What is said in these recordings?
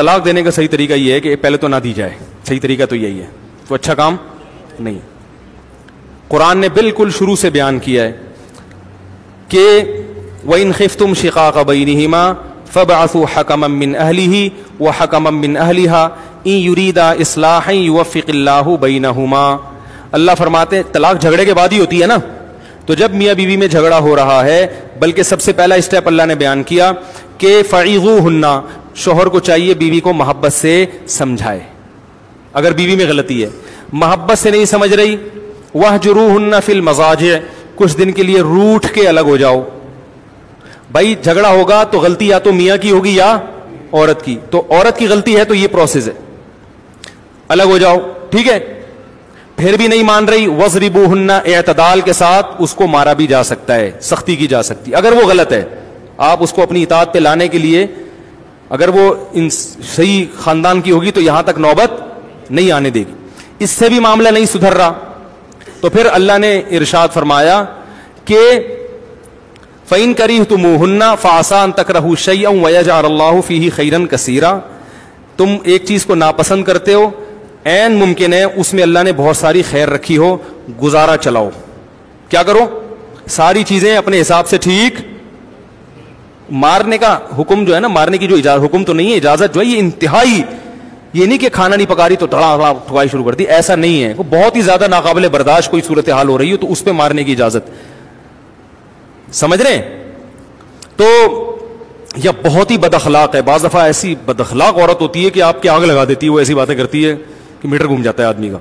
طلاق دینے کا صحیح طریقہ یہ ہے کہ پہلے تو نہ دی جائے, صحیح طریقہ تو یہی ہے, تو اچھا کام نہیں. قرآن نے بالکل شروع سے بیان کیا ہے کہ وَإِنْ خِفْتُمْ شِقَاقَ بَيْنِهِمَا فَابْعَثُوا حَكَمًا مِّنْ أَهْلِهِ وَحَكَمًا مِّنْ أَهْلِهَا إِنْ يُرِيدَا إِصْلَاحًا يُوَفِّقِ اللَّهُ بَيْنَهُمَا. اللہ فرماتے ہیں طلاق جھگڑے کے بعد ہی ہوتی ہے نا, تو جب میاں بیوی میں جھگڑا ہو رہا ہے, بلکہ سب سے پہلا اسٹیپ اللہ نے بیان کیا کہ فَعِظُوهُنَّ, شوہر کو چاہیے بیوی کو محبت سے سمجھائے. اگر بیوی میں غلطی ہے, محبت سے نہیں سمجھ رہی, وَاهْجُرُوهُنَّ فِي الْمَضَاجِعِ, کچھ دن کے لیے روٹھ کے الگ ہو جاؤ. بھائی جھگڑا ہوگا تو غلطی یا تو میاں کی ہوگی یا عورت کی, تو عورت کی غلطی ہے تو یہ پروسیس ہے, الگ ہو جاؤ, ٹھیک ہے. پھر بھی نہیں مان رہی, وَضْرِبُوهُنَّ, اعتدال کے ساتھ اس کو مارا بھی جا سکتا ہے, سختی کی جا سکتی. اگر وہ غلط ہے, آپ اس کو اپنی اطاعت پہ لانے کے لیے, اگر وہ صحیح خاندان کی ہوگی تو یہاں تک نوبت نہیں آنے دے گی. اس سے بھی معاملہ نہیں سدھر رہا تو پھر اللہ نے ارشاد فرمایا کہ فَإِن كَرِهْتُمُوهُنَّ فَعَسَىٰ أَن تَكْرَهُوا شَيْئًا وَيَجْعَلَ اللَّهُ فِيهِ خَيْرًا كَثِيرًا. تم ایک چیز کو ناپسند کرتے ہو, عین ممکن ہے اس میں اللہ نے بہت ساری خیر رکھی ہو, گزارا چلاؤ. کیا کرو, ساری چیزیں اپنے حساب سے ٹھیک. مارنے کا حکم جو ہے نا, مارنے کی جو اجازت, حکم تو نہیں ہے, اجازت جو ہے یہ انتہائی, یہ نہیں کہ کھانا نہیں پکا رہی تو دھڑا دھڑا ٹھکائی شروع کر دی, ایسا نہیں ہے. بہت ہی زیادہ ناقابل برداشت کوئی صورتحال ہو رہی ہو تو اس پہ مارنے کی اجازت, سمجھ رہے ہیں. تو یا بہت ہی بد اخلاق ہے, بعض دفعہ ایسی بد اخلاق عورت ہوتی ہے کہ آپ کی آگ لگا دیتی ہے, وہ ایسی باتیں کرتی ہے کہ میٹر گھوم جاتا ہے آدمی کا.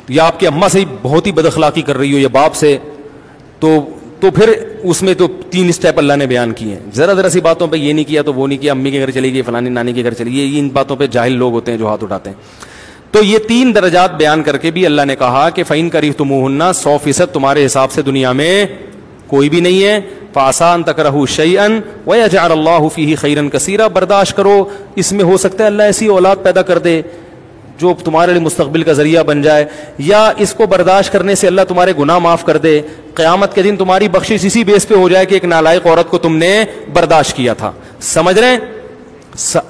یا آپ کی اماں سے بہت ہی بد اخلاقی کر رہی ہو یا باپ سے, تو پھر اس میں تو 3 اسٹیپ اللہ نے بیان کیے ہیں. ذرا سی باتوں پہ یہ نہیں کیا تو وہ نہیں کیا, امی کے گھر چلی گئی, فلانی نانی کے گھر چلی گئی, ان باتوں پہ جاہل لوگ ہوتے ہیں جو ہاتھ اٹھاتے ہیں. تو یہ 3 درجات بیان کر کے بھی اللہ نے کہا کہ فَإِن كَرِهْتُمُوهُنَّ, 100% تمہارے حساب سے دنیا میں کوئی بھی نہیں ہے. فَعَسَىٰ أَن تَكْرَهُوا شَيْئًا وَيَجْعَلَ اللَّهُ فِيهِ خَيْرًا كَثِيرًا. برداشت کرو, اس میں ہو سکتا ہے اللہ ایسی اولاد پیدا کر دے جو تمہارے لیے مستقبل کا ذریعہ بن جائے, یا اس کو برداشت کرنے سے اللہ تمہارے گناہ معاف کر دے. قیامت کے دن تمہاری بخشش اسی بیس پہ ہو جائے کہ ایک نالائق عورت کو تم نے برداشت کیا تھا. سمجھ رہے ہیں,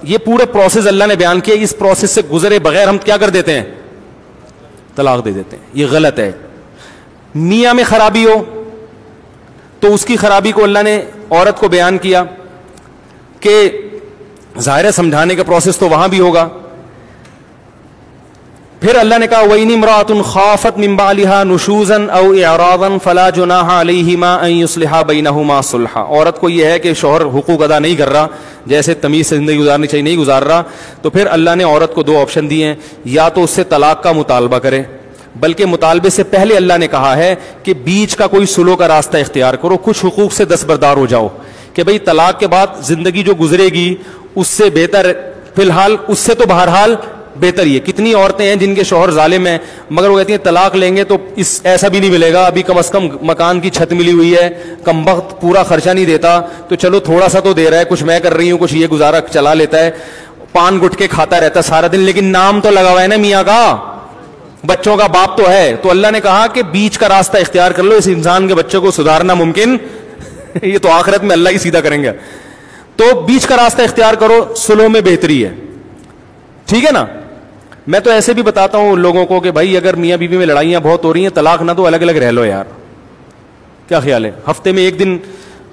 یہ پورے پروسیس اللہ نے بیان کیا. اس پروسیس سے گزرے بغیر ہم کیا کر دیتے ہیں, طلاق دے دیتے ہیں. یہ غلط ہے. میاں میں خرابی ہو تو اس کی خرابی کو اللہ نے عورت کو بیان کیا کہ ظاہر ہے سمجھانے کا پروسیس تو وہاں بھی ہوگا. پھر اللہ نے کہا وَإِنِ امْرَأَةٌ خَافَتْ مِنْ بَعْلِهَا نُشُوزًا أَوْ إِعْرَاضًا فَلَا جُنَاحَ عَلَيْهِمَا أَنْ يُصْلِحَا بَيْنَهُمَا صُلْحًا. عورت کو یہ ہے کہ شوہر حقوق ادا نہیں کر رہا, جیسے تمیز سے زندگی گزارنی چاہیے نہیں گزار رہا, تو پھر اللہ نے عورت کو 2 آپشن دیے ہیں. یا تو اس سے طلاق کا مطالبہ کرے, بلکہ مطالبے سے پہلے اللہ نے کہا ہے کہ بیچ کا کوئی سلو کا راستہ اختیار کرو, کچھ حقوق سے دستبردار ہو جاؤ کہ بھئی طلاق کے بعد زندگی جو گزرے گی اس سے بہتر, فی الحال اس سے تو بہرحال بہتر یہ. کتنی عورتیں ہیں جن کے شوہر ظالم ہیں مگر وہ کہتی ہیں طلاق لیں گے تو ایسا بھی نہیں ملے گا, ابھی کم از کم مکان کی چھت ملی ہوئی ہے, کم وقت پورا خرچہ نہیں دیتا تو چلو تھوڑا سا تو دے رہا ہے, کچھ میں کر رہی ہوں, کچھ یہ گزارا چلا لیتا ہے, پان گٹکے کھاتا رہتا سارا دن, لیکن نام تو لگا ہوا ہے نا میاں کا, بچوں کا باپ تو ہے. تو اللہ نے کہا کہ بیچ کا راستہ اختیار کر لو, اس انسان کے بچوں کو سدھارنا ممکن یہ تو آخرت میں اللہ ہی سیدھا کریں گے. تو بیچ کا راستہ اختیار کرو, سلو میں بہتری ہے, ٹھیک ہے نا. میں تو ایسے بھی بتاتا ہوں لوگوں کو کہ بھائی اگر میاں بیوی میں لڑائیاں بہت ہو رہی ہیں, طلاق نہ دو, الگ الگ رہ لو یار. کیا خیال ہے, ہفتے میں 1 دن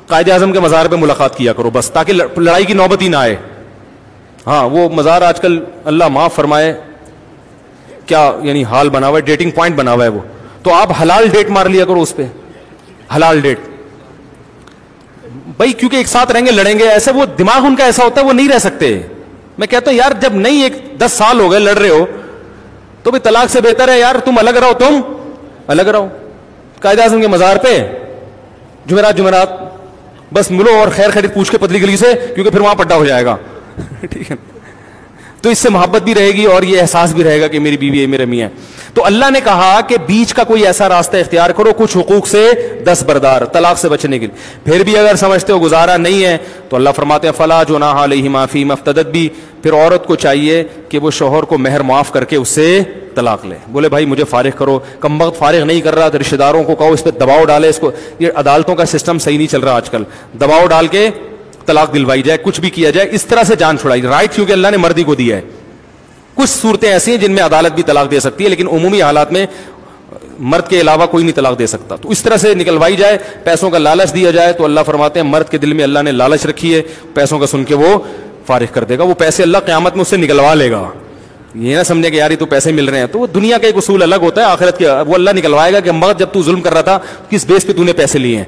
قائد اعظم کے مزار پہ ملاقات کیا کرو بس, تاکہ لڑائی کی نوبت ہی نہ آئے. ہاں وہ مزار آج کل اللہ معاف فرمائے کیا یعنی حال بنا ہوا ہے, ڈیٹنگ پوائنٹ بنا ہوا ہے وہ, تو آپ حلال ڈیٹ مار لیا کرو اس پہ, حلال ڈیٹ بھائی, کیونکہ ایک ساتھ رہیں گے لڑیں گے, ایسے وہ دماغ ان کا ایسا ہوتا ہے وہ نہیں رہ سکتے. میں کہتا ہوں یار جب نہیں, ایک 10 سال ہو گئے لڑ رہے ہو تو بھی طلاق سے بہتر ہے یار تم الگ رہو, تم الگ رہو قائد اعظم کے مزار پہ جمعرات بس ملو اور خیر خیریت پوچھ کے پتلی گلی سے, کیونکہ پھر وہاں پڈا ہو جائے گا. ٹھیک ہے, تو اس سے محبت بھی رہے گی اور یہ احساس بھی رہے گا کہ میری بیوی ہے, میرے میاں. تو اللہ نے کہا کہ بیچ کا کوئی ایسا راستہ اختیار کرو, کچھ حقوق سے دستبردار, طلاق سے بچنے کے لیے. پھر بھی اگر سمجھتے ہو گزارا نہیں ہے تو اللہ فرماتے ہیں فلا جناح علیہما فیما افتدت بھی, پھر عورت کو چاہیے کہ وہ شوہر کو مہر معاف کر کے اس سے طلاق لے. بولے بھائی مجھے فارغ کرو, کم وقت فارغ نہیں کر رہا, تو رشتے داروں کو کہو اس پہ دباؤ ڈالے, اس کو, یہ عدالتوں کا سسٹم صحیح نہیں چل رہا آج کل, دباؤ ڈال کے طلاق دلوائی جائے, کچھ بھی کیا جائے, اس طرح سے جان چھڑائی. رائٹ کیونکہ اللہ نے مردی کو دیا ہے. کچھ صورتیں ایسی ہیں جن میں عدالت بھی طلاق دے سکتی ہے, لیکن عمومی حالات میں مرد کے علاوہ کوئی نہیں طلاق دے سکتا. تو اس طرح سے نکلوائی جائے, پیسوں کا لالچ دیا جائے, تو اللہ فرماتے ہیں مرد کے دل میں اللہ نے لالچ رکھی ہے, پیسوں کا سن کے وہ فارغ کر دے گا. وہ پیسے اللہ قیامت میں اس سے نکلوا لے گا. یہ نہ سمجھے کہ یار یہ تو پیسے مل رہے ہیں, تو وہ دنیا کا ایک اصول الگ ہوتا ہے, آخرت کے وہ اللہ نکلوائے گا کہ مرد جب تو ظلم کر رہا تھا کس بیس پہ تو نے پیسے لیے ہیں.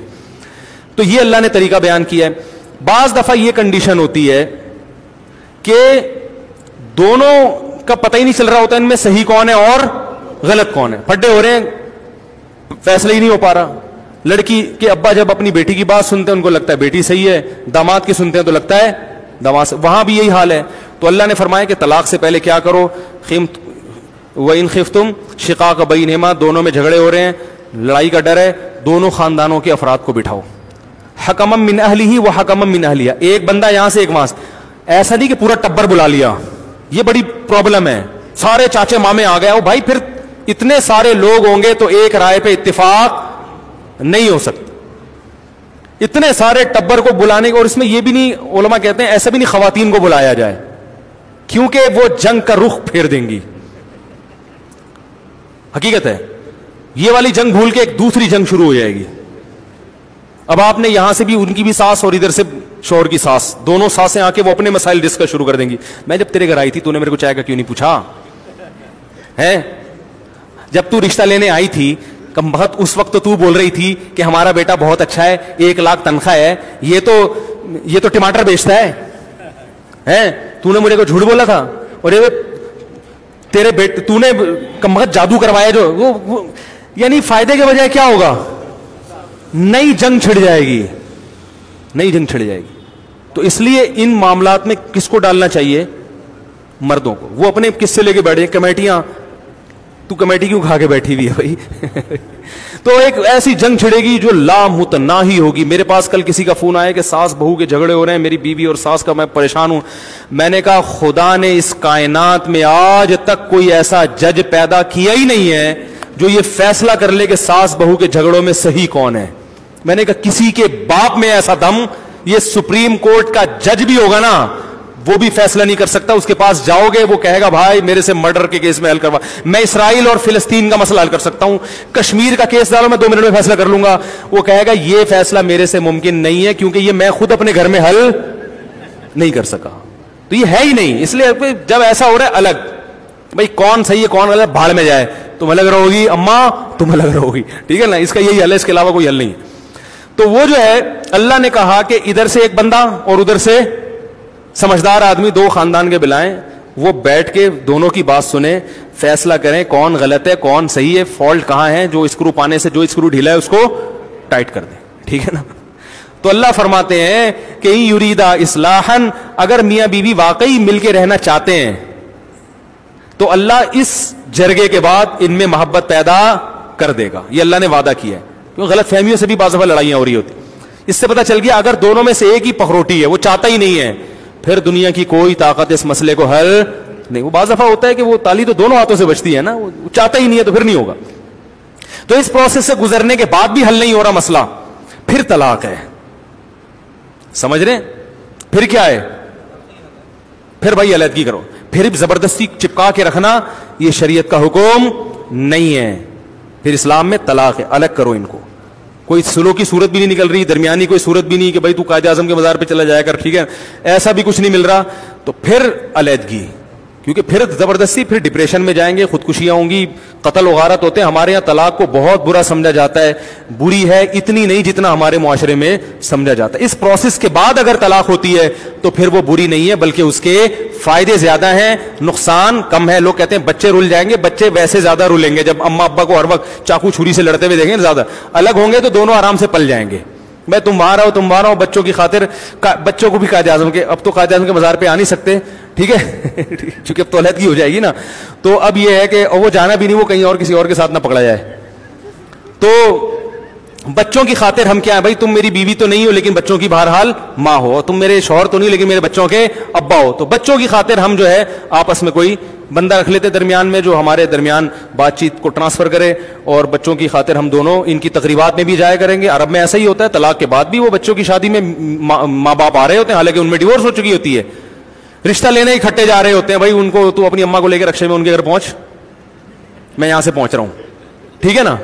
تو یہ اللہ نے طریقہ بیان کیا ہے. بعض دفعہ یہ کنڈیشن ہوتی ہے کہ دونوں کا پتہ ہی نہیں چل رہا ہوتا ان میں صحیح کون ہے اور غلط کون ہے, پھڈے ہو رہے ہیں, فیصلہ ہی نہیں ہو پا رہا. لڑکی کے ابا جب اپنی بیٹی کی بات سنتے ہیں ان کو لگتا ہے بیٹی صحیح ہے, داماد کی سنتے ہیں تو لگتا ہے داماد. وہاں بھی یہی حال ہے. تو اللہ نے فرمایا کہ طلاق سے پہلے کیا کرو, وَإِنْ خِفْتُمْ شِقَاقَ بَيْنِهُمَا, دونوں میں جھگڑے ہو رہے ہیں, لڑائی کا ڈر ہے, دونوں خاندانوں کے افراد کو بٹھاؤ. حکمم من اہلہ و حکمم من اہلیہ, ایک بندہ یہاں سے ایک وہاں سے. ایسا نہیں کہ پورا ٹبر بلا لیا, یہ بڑی پرابلم ہے. سارے چاچے مامے آ گئے, بھائی پھر اتنے سارے لوگ ہوں گے تو ایک رائے پہ اتفاق نہیں ہو سکتا. اتنے سارے ٹبر کو بلانے کو, اور اس میں یہ بھی نہیں, علماء کہتے ہیں ایسا بھی نہیں خواتین کو بلایا جائے کیونکہ وہ جنگ کا رخ پھیر دیں گی. حقیقت ہے یہ والی جنگ بھول کے ایک دوسری جنگ شروع ہو جائے گی. اب آپ نے یہاں سے بھی ان کی بھی ساس اور ادھر سے شوہر کی ساس, دونوں ساسیں آ کے وہ اپنے مسائل ڈسکس شروع کر دیں گی. میں جب تیرے گھر آئی تھی تو نے میرے کو چائے کا کیوں نہیں پوچھا ہے؟ جب تو رشتہ لینے آئی تھی کم بخت اس وقت تو بول رہی تھی کہ ہمارا بیٹا بہت اچھا ہے, 1 لاکھ تنخواہ ہے, یہ تو ٹماٹر بیچتا ہے. تو نے مجھے کو جھوٹ بولا تھا, اور یہ تیرے بیٹے تو نے کم بخت جادو کروایا جو وہ یعنی فائدے کے بجائے کیا ہوگا, نئی جنگ چھڑ جائے گی, نئی جنگ چھڑ جائے گی. تو اس لیے ان معاملات میں کس کو ڈالنا چاہیے, مردوں کو. وہ اپنے کس سے لے کے بیٹھے کمیٹیاں, تو کمیٹی کیوں کھا کے بیٹھی ہوئی ہے بھائی تو ایک ایسی جنگ چھڑے گی جو لامتناہی ہوگی. میرے پاس کل کسی کا فون آیا کہ ساس بہو کے جھگڑے ہو رہے ہیں, میری بیوی اور ساس کا, میں پریشان ہوں. میں نے کہا خدا نے اس کائنات میں آج تک کوئی ایسا جج پیدا کیا ہی نہیں ہے جو یہ فیصلہ کر لے کہ ساس بہو کے جھگڑوں میں صحیح کون ہے. میں نے کہا کسی کے باپ میں ایسا دم, یہ سپریم کورٹ کا جج بھی ہوگا نا وہ بھی فیصلہ نہیں کر سکتا. اس کے پاس جاؤ گے وہ کہے گا بھائی میرے سے مرڈر کے کیس میں حل کروا, میں اسرائیل اور فلسطین کا مسئلہ حل کر سکتا ہوں, کشمیر کا کیس ڈالو میں 2 منٹ میں فیصلہ کر لوں گا. وہ کہے گا یہ فیصلہ میرے سے ممکن نہیں ہے کیونکہ یہ میں خود اپنے گھر میں حل نہیں کر سکا. تو یہ ہے ہی نہیں. اس لیے جب ایسا ہو رہا ہے الگ, بھائی کون صحیح ہے کون غلط بھاڑ میں جائے, تمہیں لگ رہا ہوگی اماں تمہیں لگ رہا ہوگی, ٹھیک ہے نا, اس کا یہی حل ہے, اس کے علاوہ کوئی حل نہیں. تو وہ جو ہے اللہ نے کہا کہ ادھر سے ایک بندہ اور ادھر سے سمجھدار آدمی, 2 خاندان کے بلائیں, وہ بیٹھ کے دونوں کی بات سنیں, فیصلہ کریں کون غلط ہے کون صحیح ہے, فالٹ کہاں ہے, جو اسکرو پانے سے جو اسکرو ڈھیلا ہے اس کو ٹائٹ کر دیں, ٹھیک ہے نا. تو اللہ فرماتے ہیں کہ یریدا اصلاحا, اگر میاں بیوی واقعی مل کے رہنا چاہتے ہیں تو اللہ اس جرگے کے بعد ان میں محبت پیدا کر دے گا. یہ اللہ نے وعدہ کیا ہے. کیوں غلط فہمیوں سے بھی بعض دفعہ لڑائیاں ہو رہی ہوتی. اس سے پتہ چل گیا اگر دونوں میں سے ایک ہی پخروٹی ہے, وہ چاہتا ہی نہیں ہے, پھر دنیا کی کوئی طاقت اس مسئلے کو حل نہیں. وہ بعض دفعہ ہوتا ہے کہ وہ تالی تو دونوں ہاتھوں سے بجتی ہے نا, وہ چاہتا ہی نہیں ہے تو پھر نہیں ہوگا. تو اس پروسیس سے گزرنے کے بعد بھی حل نہیں ہو رہا مسئلہ, پھر طلاق ہے. سمجھ رہے, پھر کیا ہے, پھر بھائی علیحدگی کرو. پھر زبردستی چپکا کے رکھنا یہ شریعت کا حکم نہیں ہے. پھر اسلام میں طلاق ہے, الگ کرو ان کو. کوئی سلو کی صورت بھی نہیں نکل رہی, درمیانی کوئی صورت بھی نہیں کہ بھائی تو قائد اعظم کے مزار پہ چلا جایا کر, ٹھیک ہے, ایسا بھی کچھ نہیں مل رہا. تو پھر علیحدگی, کیونکہ پھر زبردستی پھر ڈپریشن میں جائیں گے, خودکشیاں ہوں گی, قتل و غارت ہوتے ہیں. ہمارے یہاں طلاق کو بہت برا سمجھا جاتا ہے, بری ہے اتنی نہیں جتنا ہمارے معاشرے میں سمجھا جاتا ہے. اس پروسیس کے بعد اگر طلاق ہوتی ہے تو پھر وہ بری نہیں ہے, بلکہ اس کے فائدے زیادہ ہیں, نقصان کم ہے. لوگ کہتے ہیں بچے رول جائیں گے, بچے ویسے زیادہ رولیں گے جب اماں ابا کو ہر وقت چاقو چھری سے لڑتے ہوئے دیکھیں گے. زیادہ الگ ہوں گے تو دونوں آرام سے پل جائیں گے. میں تم وہاں رہو تم وہاں رہو, بچوں کی خاطر, بچوں کو بھی قائد اعظم کے, اب تو قائد اعظم کے مزار پہ آ نہیں سکتے, ٹھیک ہے, چونکہ اب تو علیحدگی ہو جائے گی نا. تو اب یہ ہے کہ وہ جانا بھی نہیں, وہ کہیں اور کسی اور کے ساتھ نہ پکڑا جائے. تو بچوں کی خاطر ہم کیا ہے, بھائی تم میری بیوی تو نہیں ہو لیکن بچوں کی بہرحال ماں ہو, تم میرے شوہر تو نہیں لیکن میرے بچوں کے ابا ہو. تو بچوں کی خاطر ہم جو ہے آپس میں کوئی بندہ رکھ لیتے درمیان میں جو ہمارے درمیان بات چیت کو ٹرانسفر کرے, اور بچوں کی خاطر ہم دونوں ان کی تقریبات میں بھی جایا کریں گے. عرب میں ایسا ہی ہوتا ہے, طلاق کے بعد بھی وہ بچوں کی شادی میں ماں باپ آ رہے ہوتے ہیں, حالانکہ ان میں ڈیورس ہو چکی ہوتی ہے, رشتہ لینے اکٹھے جا رہے ہوتے ہیں. بھائی ان کو تو اپنی اماں کو لے کے رکشے میں ان کے گھر پہنچ, میں یہاں سے پہنچ رہا ہوں, ٹھیک ہے نا.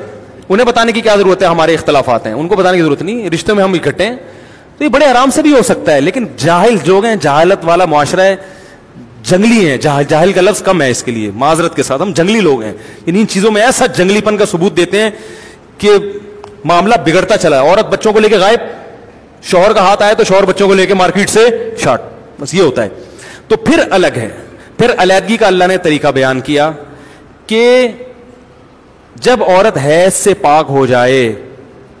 انہیں بتانے کی کیا ضرورت ہے, ہمارے اختلافات ہیں, ان کو بتانے کی ضرورت نہیں, رشتے میں ہم اکٹھے ہیں. تو یہ بڑے آرام سے بھی ہو سکتا ہے. لیکن جاہل جو ہیں, جہالت والا معاشرہ ہے, جنگلی ہیں, جاہل کا لفظ کم ہے اس کے لیے, معذرت کے ساتھ, ہم جنگلی لوگ ہیں. ان چیزوں میں ایسا جنگلی پن کا ثبوت دیتے ہیں کہ معاملہ بگڑتا چلا ہے. عورت بچوں کو لے کے غائب, شوہر کا ہاتھ آئے تو شوہر بچوں کو لے کے مارکیٹ سے شارٹ, بس یہ ہوتا ہے. تو پھر الگ ہے, پھر علیحدگی کا اللہ نے طریقہ بیان کیا کہ جب عورت حیض سے پاک ہو جائے,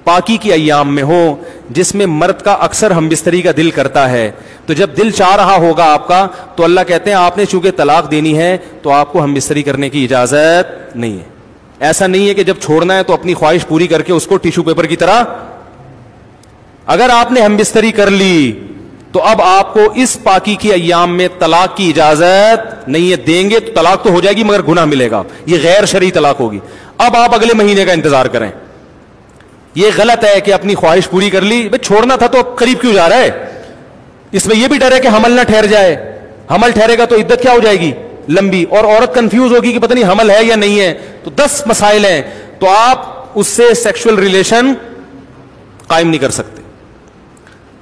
پاکی کی ایام میں ہو جس میں مرد کا اکثر ہم بستری کا دل کرتا ہے, تو جب دل چاہ رہا ہوگا آپ کا, تو اللہ کہتے ہیں آپ نے چونکہ طلاق دینی ہے تو آپ کو ہم بستری کرنے کی اجازت نہیں ہے. ایسا نہیں ہے کہ جب چھوڑنا ہے تو اپنی خواہش پوری کر کے اس کو ٹیشو پیپر کی طرح, اگر آپ نے ہم بستری کر لی تو اب آپ کو اس پاکی کی ایام میں طلاق کی اجازت نہیں ہے. دیں گے تو طلاق تو ہو جائے گی مگر گناہ ملے گا, یہ غیر شرعی طلاق ہوگی. اب آپ اگلے مہینے کا انتظار کریں. یہ غلط ہے کہ اپنی خواہش پوری کر لی, بھائی چھوڑنا تھا تو اب قریب کیوں جا رہا ہے. اس میں یہ بھی ڈر ہے کہ حمل نہ ٹھہر جائے, حمل ٹھہرے گا تو عدت کیا ہو جائے گی, لمبی, اور عورت کنفیوز ہوگی کہ پتہ نہیں حمل ہے یا نہیں ہے. تو 10 مسائل ہیں, تو آپ اس سے سیکشل ریلیشن قائم نہیں کر سکتے,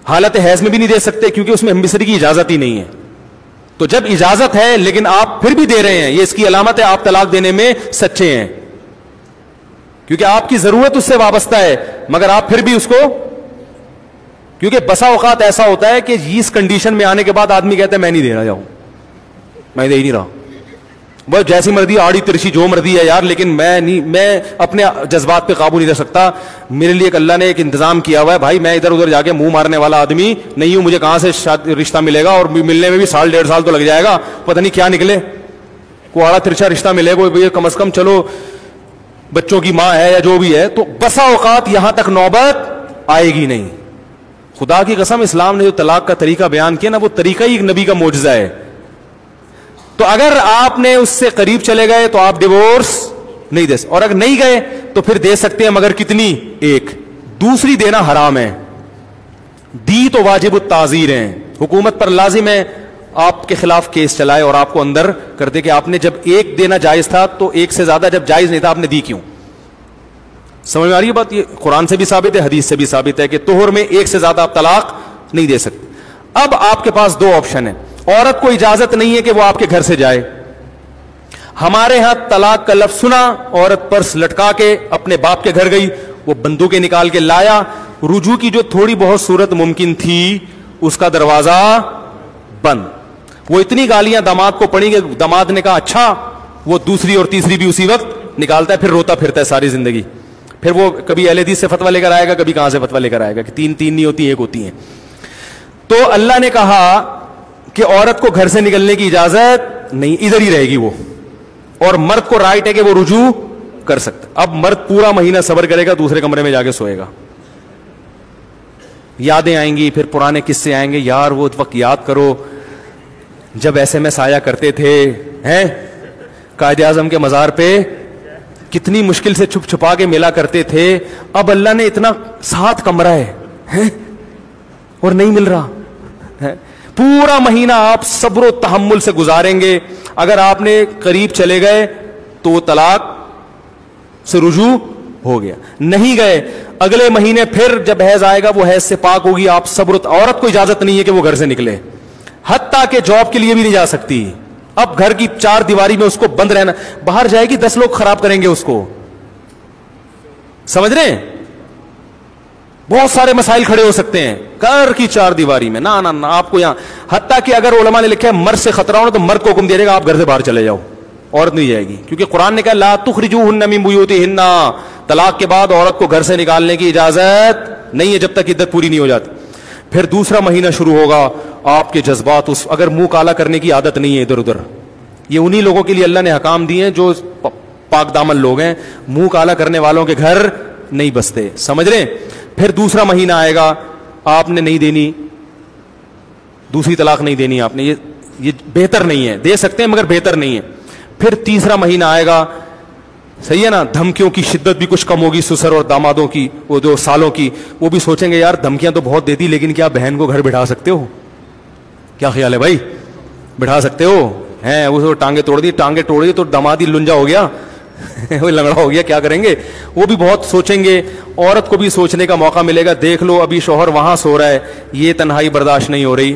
حالت حیض میں بھی نہیں دے سکتے کیونکہ اس میں ہمبستری کی اجازت ہی نہیں ہے. تو جب اجازت ہے لیکن آپ پھر بھی دے رہے ہیں, یہ اس کی علامت ہے آپ طلاق دینے میں سچے ہیں, کیونکہ آپ کی ضرورت اس سے وابستہ ہے, مگر آپ پھر بھی اس کو, کیونکہ بسا اوقات ایسا ہوتا ہے کہ اس کنڈیشن میں آنے کے بعد آدمی کہتا ہے میں نہیں دینا جاؤں, میں دے ہی نہیں رہا, وہ جیسی مرضی آڑی ترشی جو مرضی ہے یار, لیکن میں اپنے جذبات پہ قابو نہیں رکھ سکتا. میرے لیے اللہ نے ایک انتظام کیا ہوا ہے بھائی, میں ادھر ادھر جا کے منہ مارنے والا آدمی نہیں ہوں, مجھے کہاں سے رشتہ ملے گا, اور ملنے میں بھی 1.5 سال تو لگ جائے گا, پتہ نہیں کیا نکلے, کوئی آڑا ترچا رشتہ ملے, کوئی کم از کم چلو بچوں کی ماں ہے یا جو بھی ہے. تو بسا اوقات یہاں تک نوبت آئے گی نہیں. خدا کی قسم اسلام نے جو طلاق کا طریقہ بیان کیا نا, وہ طریقہ ہی ایک نبی کا معجزہ ہے. تو اگر آپ نے اس سے قریب چلے گئے تو آپ ڈیورس نہیں دے سکتے, اور اگر نہیں گئے تو پھر دے سکتے ہیں, مگر کتنی, ایک. دوسری دینا حرام ہے, دی تو واجب التعزیر ہیں, حکومت پر لازم ہے آپ کے خلاف کیس چلائے اور آپ کو اندر کر دے کہ آپ نے جب ایک دینا جائز تھا تو ایک سے زیادہ جب جائز نہیں تھا آپ نے دی کیوں. سمجھ میں آ رہی ہے بات؟ یہ قرآن سے بھی ثابت ہے, حدیث سے بھی ثابت ہے کہ طہر میں ایک سے زیادہ آپ طلاق نہیں دے سکتے. اب آپ کے پاس 2 آپشن ہیں. عورت کو اجازت نہیں ہے کہ وہ آپ کے گھر سے جائے. ہمارے ہاں طلاق کا لفظ سنا, عورت پرس لٹکا کے اپنے باپ کے گھر گئی, وہ بندوقیں نکال کے لایا, رجوع کی جو تھوڑی بہت صورت ممکن تھی اس کا دروازہ بند. وہ اتنی گالیاں داماد کو پڑیں گے, داماد نے کہا اچھا, وہ دوسری اور تیسری بھی اسی وقت نکالتا ہے, پھر روتا پھرتا ہے ساری زندگی. پھر وہ کبھی اہل حدیث سے فتویٰ لے کر آئے گا, کبھی کہاں سے فتویٰ لے کر آئے گا کہ 3 نہیں ہوتی, 1 ہوتی ہیں. تو اللہ نے کہا کہ عورت کو گھر سے نکلنے کی اجازت نہیں, ادھر ہی رہے گی وہ, اور مرد کو رائٹ ہے کہ وہ رجوع کر سکتا. اب مرد پورا مہینہ صبر کرے گا, دوسرے کمرے میں جا کے سوئے گا, یادیں آئیں گی, پھر پرانے قصے آئیں گے, یار وہ وقت یاد کرو جب SMS آیا کرتے تھے, ہیں قائد اعظم کے مزار پہ کتنی مشکل سے چھپ چھپا کے ملا کرتے تھے, اب اللہ نے اتنا 7 کمرہ ہے اور نہیں مل رہا ہے. پورا مہینہ آپ صبر و تحمل سے گزاریں گے. اگر آپ نے قریب چلے گئے تو وہ طلاق سے رجوع ہو گیا, نہیں گئے اگلے مہینے پھر جب حیض آئے گا وہ حیض سے پاک ہوگی. آپ صبر, عورت کو اجازت نہیں ہے کہ وہ گھر سے نکلے, حتیٰ کہ جاب کے لیے بھی نہیں جا سکتی. اب گھر کی 4 دیواری میں اس کو بند رہنا, باہر جائے گی 10 لوگ خراب کریں گے اس کو, سمجھ رہے ہیں؟ بہت سارے مسائل کھڑے ہو سکتے ہیں گھر کی 4 دیواری میں. نہ نہ آپ کو یہاں, حتیٰ کہ اگر علماء نے لکھا ہے مرد سے خطرہ ہونا تو مرد کو حکم دے گا آپ گھر سے باہر چلے جاؤ, عورت نہیں جائے گی, کیونکہ قرآن نے کہا لا تخرجوہن من بیوتہن, طلاق کے بعد عورت کو گھر سے نکالنے کی اجازت نہیں ہے جب تک عدت پوری نہیں ہو جاتی. پھر دوسرا مہینہ شروع ہوگا, آپ کے جذبات اگر منہ کالا کرنے کی عادت نہیں ہے ادھر ادھر, یہ انہی لوگوں کے لیے اللہ نے حکام دیے ہیں جو پاک دامن لوگ ہیں, منہ کالا کرنے والوں کے گھر نہیں بستے, سمجھ رہے ہیں؟ پھر دوسرا مہینہ آئے گا, آپ نے نہیں دینی, دوسری طلاق نہیں دینی آپ نے, یہ بہتر نہیں ہے, دے سکتے ہیں مگر بہتر نہیں ہے. پھر تیسرا مہینہ آئے گا, صحیح ہے نا, دھمکیوں کی شدت بھی کچھ کم ہوگی, سسر اور دامادوں کی, وہ جو سالوں کی, وہ بھی سوچیں گے یار دھمکیاں تو بہت دیتی, لیکن کیا بہن کو گھر بٹھا سکتے ہو؟ کیا خیال ہے بھائی, بٹھا سکتے ہو؟ ہیں وہ ٹانگیں توڑ دی, ٹانگیں توڑ دی تو داماد ہی لنجا ہو گیا, وہ لنگڑا ہو گیا, کیا کریں گے؟ وہ بھی بہت سوچیں گے. عورت کو بھی سوچنے کا موقع ملے گا, دیکھ لو ابھی شوہر وہاں سو رہا ہے, یہ تنہائی برداشت نہیں ہو رہی,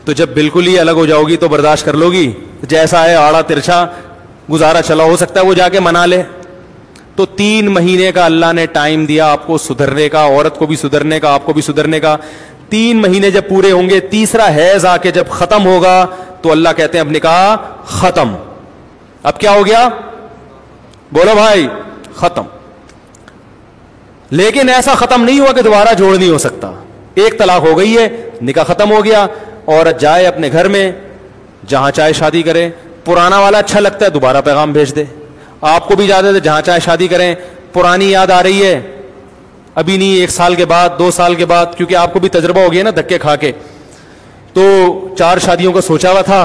تو جب بالکل ہی الگ ہو جاؤ گی تو برداشت کر لو گی؟ جیسا ہے آڑا ترچھا گزارا چلا, ہو سکتا ہے وہ جا کے منا لے. تو 3 مہینے کا اللہ نے ٹائم دیا آپ کو سدھرنے کا, عورت کو بھی سدھرنے کا, آپ کو بھی سدھرنے کا. 3 مہینے جب پورے ہوں گے, تیسرا حیض آ کے جب ختم ہوگا تو اللہ کہتے ہیں اب نکاح ختم. اب کیا ہو گیا؟ بولو بھائی, ختم. لیکن ایسا ختم نہیں ہوا کہ دوبارہ جوڑ نہیں ہو سکتا. ایک طلاق ہو گئی ہے, نکاح ختم ہو گیا, عورت جائے اپنے گھر میں جہاں چاہے شادی کرے, پرانا والا اچھا لگتا ہے دوبارہ پیغام بھیج دے. آپ کو بھی اجازت ہے جہاں چاہے شادی کریں, پرانی یاد آ رہی ہے ابھی نہیں, 1 سال کے بعد, 2 سال کے بعد, کیونکہ آپ کو بھی تجربہ ہو گیا نا دھکے کھا کے. تو 4 شادیوں کا سوچا ہوا تھا,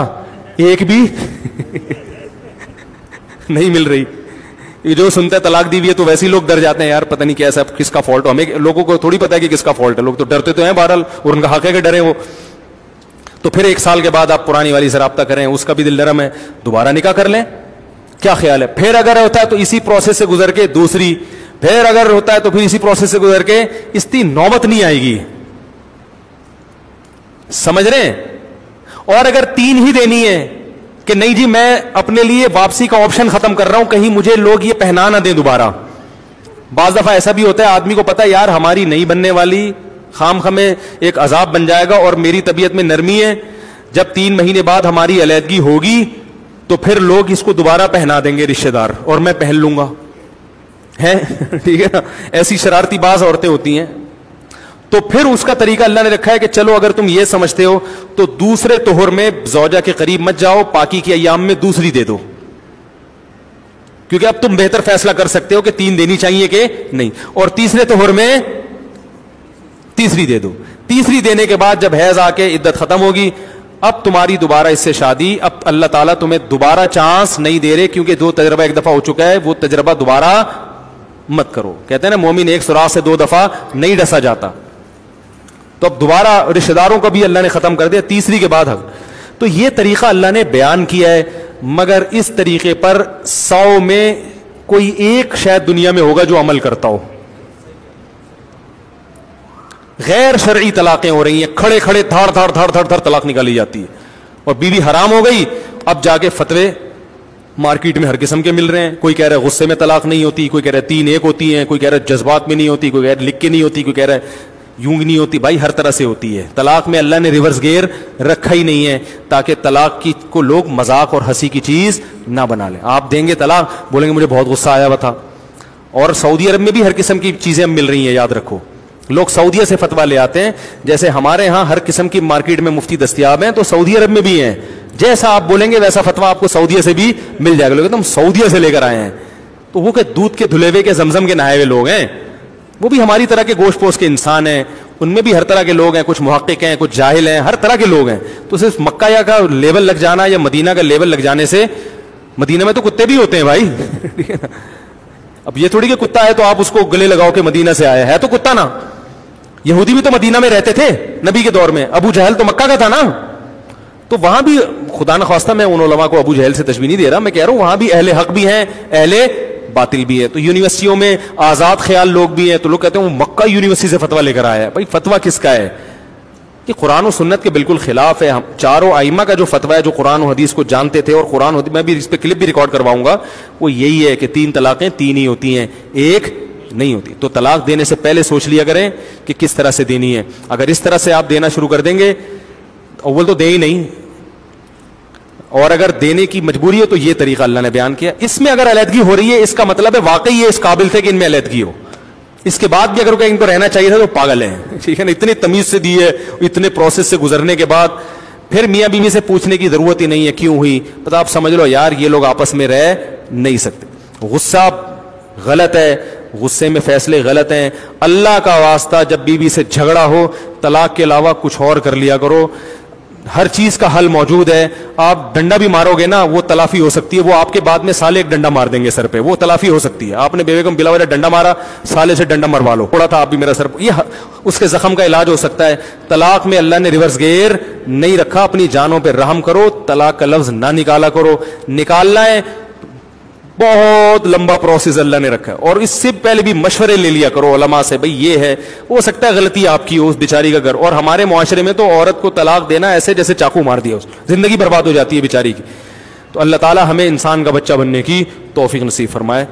ایک بھی نہیں مل رہی. یہ جو سنتا ہے طلاق دی ہوئی ہے تو ویسے ہی لوگ ڈر جاتے ہیں, یار پتہ نہیں کیسا کس کا فالٹ ہو. ہمیں لوگوں کو تھوڑی پتا ہے کہ کس کا فالٹ ہے, لوگ تو ڈرتے تو ہیں بہرحال, اور ان کا حق ہے کہ ڈریں وہ. تو پھر 1 سال کے بعد آپ پرانی والی سے رابطہ کریں, اس کا بھی دل نرم ہے, دوبارہ نکاح کر لیں. کیا خیال ہے؟ پھر اگر ہوتا ہے تو اسی پروسیس سے گزر کے دوسری, پھر اگر ہوتا ہے تو پھر اسی پروسیس سے گزر کے, اس کی نوبت نہیں آئے گی. سمجھ رہے ہیں؟ اور اگر 3 ہی دینی ہے کہ نہیں جی میں اپنے لیے واپسی کا آپشن ختم کر رہا ہوں, کہیں مجھے لوگ یہ پہنا نہ دیں دوبارہ. بعض دفعہ ایسا بھی ہوتا ہے آدمی کو پتا ہے یار ہماری نہیں بننے والی, خام خمیں ایک عذاب بن جائے گا, اور میری طبیعت میں نرمی ہے, جب 3 مہینے بعد ہماری علیحدگی ہوگی تو پھر لوگ اس کو دوبارہ پہنا دیں گے رشتے دار, اور میں پہن لوں گا. ہے ٹھیک ہے نا, ایسی شرارتی باز عورتیں ہوتی ہیں. تو پھر اس کا طریقہ اللہ نے رکھا ہے کہ چلو اگر تم یہ سمجھتے ہو تو دوسرے طہر میں زوجہ کے قریب مت جاؤ, پاکی کے ایام میں دوسری دے دو, کیونکہ اب تم بہتر فیصلہ کر سکتے ہو کہ 3 دینی چاہیے کہ نہیں, اور تیسرے طہر میں تیسری دے دو. تیسری دینے کے بعد جب حیض آ کے عدت ختم ہوگی, اب تمہاری دوبارہ اس سے شادی, اب اللہ تعالیٰ تمہیں دوبارہ چانس نہیں دے رہے, کیونکہ جو تجربہ ایک دفعہ ہو چکا ہے وہ تجربہ دوبارہ مت کرو. کہتے ہیں نا مومن 1 سوراخ سے 2 دفعہ نہیں ڈسا جاتا. تو اب دوبارہ رشتہ داروں کا بھی اللہ نے ختم کر دیا تیسری کے بعد. تو یہ طریقہ اللہ نے بیان کیا ہے, مگر اس طریقے پر 100 میں کوئی ایک شاید دنیا میں ہوگا جو عمل کرتا ہو. غیر شرعی طلاقیں ہو رہی ہیں, کھڑے کھڑے دھاڑ دھاڑ دھاڑ دھاڑ دھاڑ طلاق نکالی جاتی ہے, اور بیوی حرام ہو گئی. اب جا کے فتوے مارکیٹ میں ہر قسم کے مل رہے ہیں, کوئی کہہ رہا ہے غصے میں طلاق نہیں ہوتی, کوئی کہہ رہا ہے 3 ایک ہوتی ہیں, کوئی کہہ رہا ہے جذبات میں نہیں ہوتی, کوئی کہہ رہا ہے لکھ کے نہیں ہوتی, کوئی کہہ رہا ہے یوں نہیں ہوتی. بھائی ہر طرح سے ہوتی ہے. طلاق میں اللہ نے ریورس گیئر رکھا ہی نہیں ہے تاکہ طلاق کی کو لوگ مذاق اور ہنسی کی چیز نہ بنا لیں. آپ دیں گے طلاق, بولیں گے مجھے بہت غصہ آیا ہوا تھا. اور سعودی عرب میں بھی ہر قسم کی چیزیں مل رہی ہیں, یاد رکھو. لوگ سعودیہ سے فتویٰ لے آتے ہیں, جیسے ہمارے ہاں ہر قسم کی مارکیٹ میں مفتی دستیاب ہیں, تو سعودی عرب میں بھی ہیں. جیسا آپ بولیں گے ویسا فتویٰ آپ کو سعودیہ سے بھی مل جائے گا. لوگ تم سعودیہ سے لے کر آئے ہیں, تو وہ کہ دودھ کے دھلے ہوئے کے زمزم کے نہائے ہوئے لوگ ہیں, وہ بھی ہماری طرح کے گوشت پوش کے انسان ہیں. ان میں بھی ہر طرح کے لوگ ہیں, کچھ محقق ہیں, کچھ جاہل ہیں, ہر طرح کے لوگ ہیں. تو صرف مکہ یا کا لیول لگ جانا یا مدینہ کا لیول لگ جانے سے, مدینہ میں تو کتے بھی ہوتے ہیں بھائی. اب یہ تھوڑی کہ کتا ہے تو آپ اس کو گلے لگاؤ کہ مدینہ سے آیا ہے, تو کتا نا. یہودی بھی تو مدینہ میں رہتے تھے نبی کے دور میں, ابو جہل تو مکہ کا تھا نا. تو وہاں بھی خدا نخواستہ میں ان علماء کو ابو جہل سے تشبیہ نہیں دے رہا, میں کہہ رہا ہوں وہاں بھی اہل حق بھی ہیں, اہل باطل بھی ہے. تو یونیورسٹیوں میں آزاد خیال لوگ بھی ہیں, تو لوگ کہتے ہیں وہ مکہ یونیورسٹی سے فتویٰ لے کر آیا ہے. بھائی فتویٰ کس کا ہے؟ کہ قرآن و سنت کے بالکل خلاف ہے. ہم چاروں ائمہ کا جو فتویٰ ہے, جو قرآن و حدیث کو جانتے تھے, اور قرآن و حدیث میں بھی اس پہ کلپ بھی ریکارڈ کرواؤں گا, وہ یہی ہے کہ 3 طلاقیں 3 ہی ہوتی ہیں, ایک نہیں ہوتی. تو طلاق دینے سے پہلے سوچ لیا کریں کہ کس طرح سے دینی ہے. اگر اس طرح سے آپ دینا شروع کر دیں گے, اول تو دیں ہی نہیں, اور اگر دینے کی مجبوری ہے تو یہ طریقہ اللہ نے بیان کیا. اس میں اگر علیحدگی ہو رہی ہے, اس کا مطلب ہے واقعی یہ اس قابل تھے کہ ان میں علیحدگی ہو. اس کے بعد بھی اگر ان کو رہنا چاہیے تھا تو پاگل ہیں, ٹھیک ہے نا. اتنی تمیز سے دی ہے, اتنے پروسیس سے گزرنے کے بعد پھر میاں بیوی سے پوچھنے کی ضرورت ہی نہیں ہے کیوں ہوئی. پتا آپ سمجھ لو یار یہ لوگ آپس میں رہ نہیں سکتے. غصہ غلط ہے, غصے میں فیصلے غلط ہیں. اللہ کا واسطہ جب بیوی سے جھگڑا ہو, طلاق کے علاوہ کچھ اور کر لیا کرو. ہر چیز کا حل موجود ہے. آپ ڈنڈا بھی مارو گے نا وہ تلافی ہو سکتی ہے, وہ آپ کے بعد میں سالے ایک ڈنڈا مار دیں گے سر پہ, وہ تلافی ہو سکتی ہے. آپ نے بیوی کو بلا وجہ ڈنڈا مارا, سالے سے ڈنڈا مروا لو, پڑا تھا آپ بھی میرا سر, یہ اس کے زخم کا علاج ہو سکتا ہے. طلاق میں اللہ نے ریورس گیئر نہیں رکھا, اپنی جانوں پہ رحم کرو, طلاق کا لفظ نہ نکالا کرو. نکالنا ہے بہت لمبا پروسیس اللہ نے رکھا ہے, اور اس سے پہلے بھی مشورے لے لیا کرو علماء سے, بھئی یہ ہے, ہو سکتا ہے غلطی آپ کی ہو, اس بیچاری کا گھر. اور ہمارے معاشرے میں تو عورت کو طلاق دینا ایسے جیسے چاقو مار دیا, زندگی برباد ہو جاتی ہے بیچاری کی. تو اللہ تعالی ہمیں انسان کا بچہ بننے کی توفیق نصیب فرمائے.